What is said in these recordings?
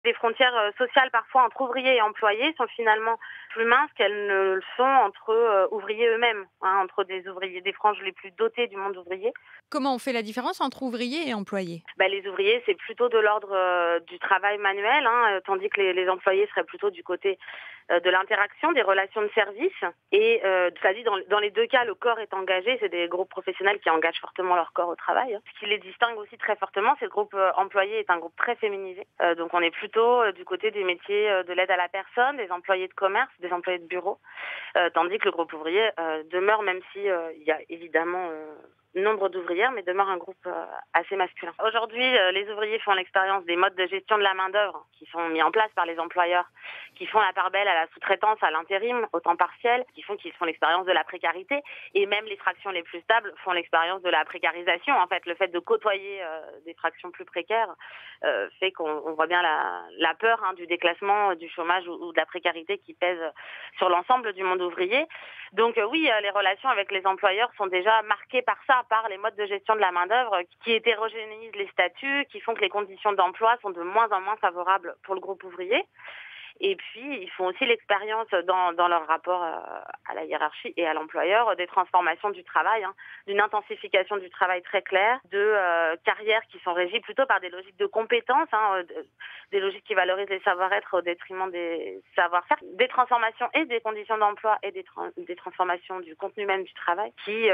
les frontières sociales parfois entre ouvriers et employés sont finalement plus minces qu'elles ne le sont entre ouvriers eux-mêmes, hein, entre des ouvriers, des franges les plus dotées du monde ouvrier. Comment on fait la différence entre ouvriers et employés? Les ouvriers, c'est plutôt de l'ordre du travail manuel, hein, tandis que les employés seraient plutôt du côté de l'interaction, des relations de service. Et cela dit, dans les deux cas, le corps est engagé. C'est des groupes professionnels qui engagent fortement leur corps au travail, hein. Ce qui les distingue aussi très fortement, c'est le groupe employé est un groupe très féminisé. Donc on est plutôt du côté des métiers de l'aide à la personne, des employés de commerce, des employés de bureau, tandis que le groupe ouvrier demeure, même si il y a évidemment nombre d'ouvrières, mais demeure un groupe assez masculin. Aujourd'hui, les ouvriers font l'expérience des modes de gestion de la main-d'œuvre qui sont mis en place par les employeurs, qui font la part belle à la sous-traitance, à l'intérim, au temps partiel, qu'ils font l'expérience de la précarité, et même les fractions les plus stables font l'expérience de la précarisation. En fait, le fait de côtoyer des fractions plus précaires fait qu'on voit bien la peur, hein, du déclassement, du chômage ou de la précarité qui pèse sur l'ensemble du monde ouvrier. Donc oui, les relations avec les employeurs sont déjà marquées par ça, par les modes de gestion de la main-d'œuvre qui hétérogénéisent les statuts, qui font que les conditions d'emploi sont de moins en moins favorables pour le groupe ouvrier. Et puis, ils font aussi l'expérience dans leur rapport à la hiérarchie et à l'employeur des transformations du travail, hein, d'une intensification du travail très claire, de carrières qui sont régies plutôt par des logiques de compétences, hein, des logiques qui valorisent les savoir-être au détriment des savoir-faire, des transformations et des conditions d'emploi et des transformations du contenu même du travail qui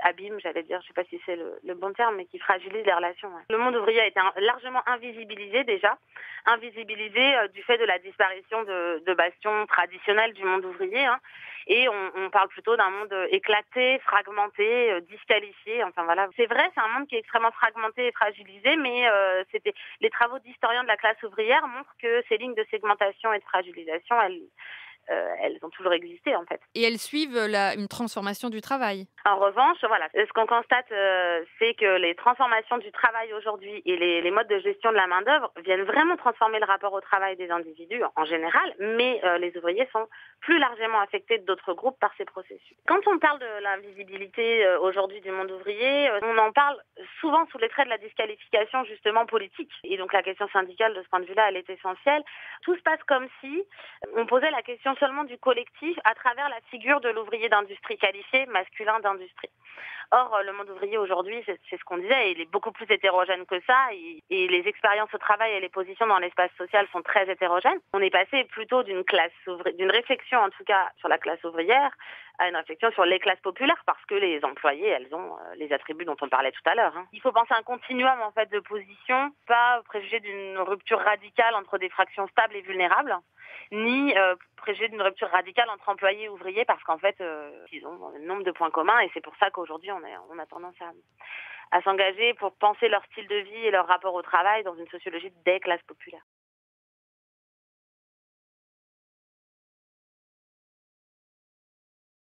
abîment, j'allais dire, je ne sais pas si c'est le bon terme, mais qui fragilisent les relations. Ouais. Le monde ouvrier a été largement invisibilisé déjà, du fait de la disparition de bastions traditionnels du monde ouvrier, hein, et on parle plutôt d'un monde éclaté, fragmenté, disqualifié. Enfin voilà, c'est vrai, c'est un monde qui est extrêmement fragmenté et fragilisé, mais les travaux d'historiens de la classe ouvrière montrent que ces lignes de segmentation et de fragilisation, elles ont toujours existé en fait. Et elles suivent une transformation du travail? En revanche, voilà, ce qu'on constate, c'est que les transformations du travail aujourd'hui et les modes de gestion de la main-d'œuvre viennent vraiment transformer le rapport au travail des individus en général, mais les ouvriers sont plus largement affectés que d'autres groupes par ces processus. Quand on parle de l'invisibilité aujourd'hui du monde ouvrier, on en parle souvent sous les traits de la disqualification justement politique. Et donc la question syndicale, de ce point de vue-là, elle est essentielle. Tout se passe comme si on posait la question seulement du collectif à travers la figure de l'ouvrier d'industrie qualifié, masculin d'industrie. Or, le monde ouvrier aujourd'hui, c'est ce qu'on disait, il est beaucoup plus hétérogène que ça, et les expériences au travail et les positions dans l'espace social sont très hétérogènes. On est passé plutôt d'une réflexion en tout cas sur la classe ouvrière, à une réflexion sur les classes populaires, parce que les employés, elles ont les attributs dont on parlait tout à l'heure, hein. Il faut penser à un continuum en fait de positions, pas préjuger d'une rupture radicale entre des fractions stables et vulnérables, ni préjuger d'une rupture radicale entre employés et ouvriers, parce qu'en fait, ils ont un nombre de points communs, et c'est pour ça qu'aujourd'hui, on a tendance à s'engager pour penser leur style de vie et leur rapport au travail dans une sociologie des classes populaires.